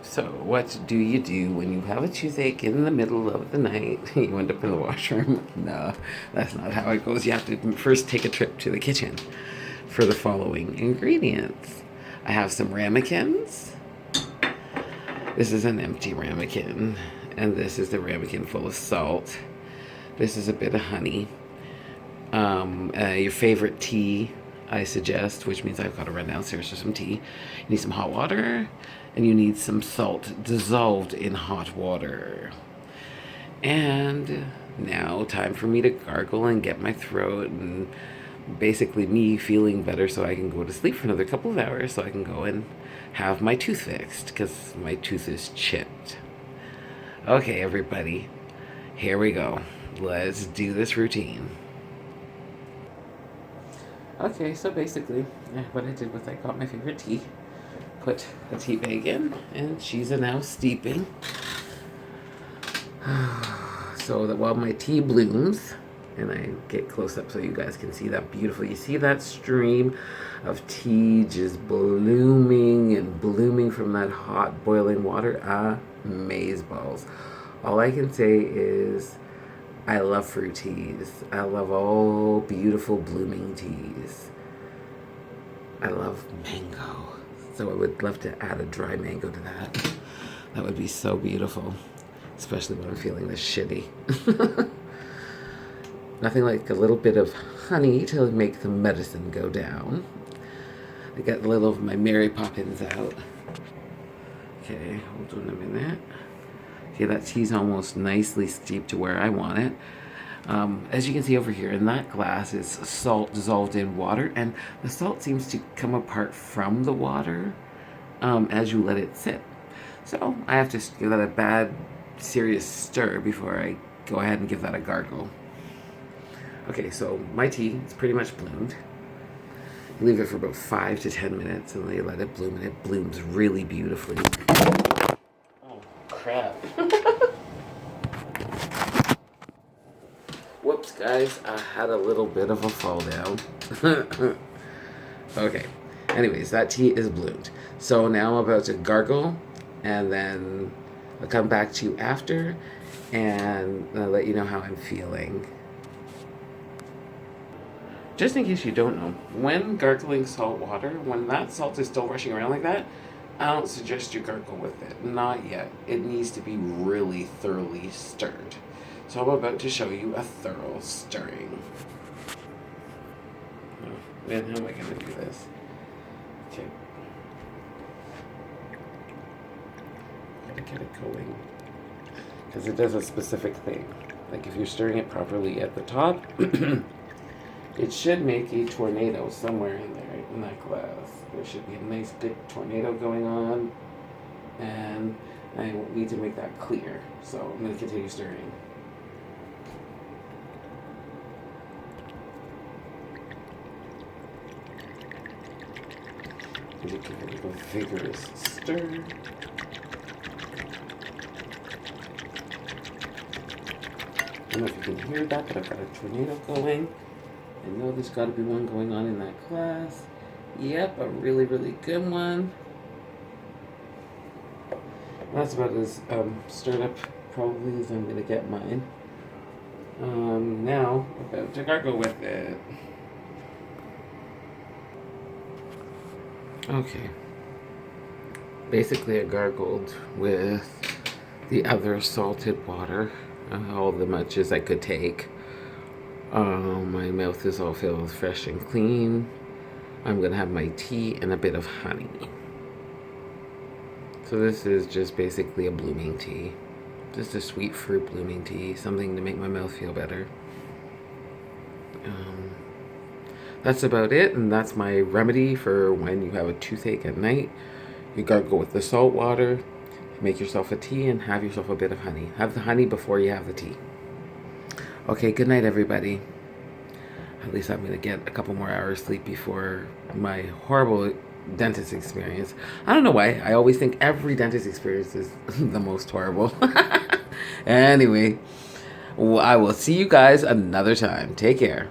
So, what do you do when you have a toothache in the middle of the night? You end up in the washroom? No, that's not how it goes. You have to first take a trip to the kitchen for the following ingredients. I have some ramekins. This is an empty ramekin, and this is the ramekin full of salt. This is a bit of honey. Your favorite tea, I suggest, which means I've got to run downstairs for some tea. You need some hot water, and you need some salt dissolved in hot water. And now, time for me to gargle and get my throat and basically me feeling better so I can go to sleep for another couple of hours so I can go and have my tooth fixed because my tooth is chipped. Okay, everybody, here we go. Let's do this routine. Okay, so basically, what I did was I got my favorite tea, put a tea bag in, and she's now steeping. So that while my tea blooms, and I get close up so you guys can see that beautiful. You see that stream of tea just blooming and blooming from that hot boiling water? Amazeballs. All I can say is I love fruit teas. I love all beautiful blooming teas. I love mango. So I would love to add a dry mango to that. That would be so beautiful. Especially when I'm feeling this shitty. Nothing like a little bit of honey to make the medicine go down. I got a little of my Mary Poppins out. Okay, hold on a minute. Okay, that tea's almost nicely steeped to where I want it. As you can see over here, in that glass is salt dissolved in water, and the salt seems to come apart from the water as you let it sit. So I have to give that a bad, serious stir before I go ahead and give that a gargle. Okay, so my tea is pretty much bloomed. You leave it for about 5 to 10 minutes and then you let it bloom, and it blooms really beautifully. Oh, crap. Whoops, guys, I had a little bit of a fall down. Okay, anyways, that tea is bloomed. So now I'm about to gargle, and then I'll come back to you after and I'll let you know how I'm feeling. Just in case you don't know, when gargling salt water, when that salt is still rushing around like that, I don't suggest you gargle with it. Not yet. It needs to be really thoroughly stirred. So I'm about to show you a thorough stirring. Oh, man, how am I going to do this? Okay. Gotta get it going. Because it does a specific thing. Like if you're stirring it properly at the top, it should make a tornado somewhere in there, in that glass. There should be a nice big tornado going on, and I need to make that clear. So I'm going to continue stirring. Give it a vigorous stir. I don't know if you can hear that, but I've got a tornado going. I know there's got to be one going on in that class. Yep, a really, really good one. That's about as stirred up probably as I'm going to get mine. Now, about to gargle with it. Okay. Basically, I gargled with the other salted water, all the much as I could take. My mouth is all filled fresh and clean. I'm going to have my tea and a bit of honey. So this is just basically a blooming tea. Just a sweet fruit blooming tea. Something to make my mouth feel better. That's about it, and that's my remedy for when you have a toothache at night. You gargle with the salt water, make yourself a tea, and have yourself a bit of honey. Have the honey before you have the tea. Okay, good night, everybody. At least I'm going to get a couple more hours sleep before my horrible dentist experience. I don't know why. I always think every dentist experience is the most horrible. Anyway, I will see you guys another time. Take care.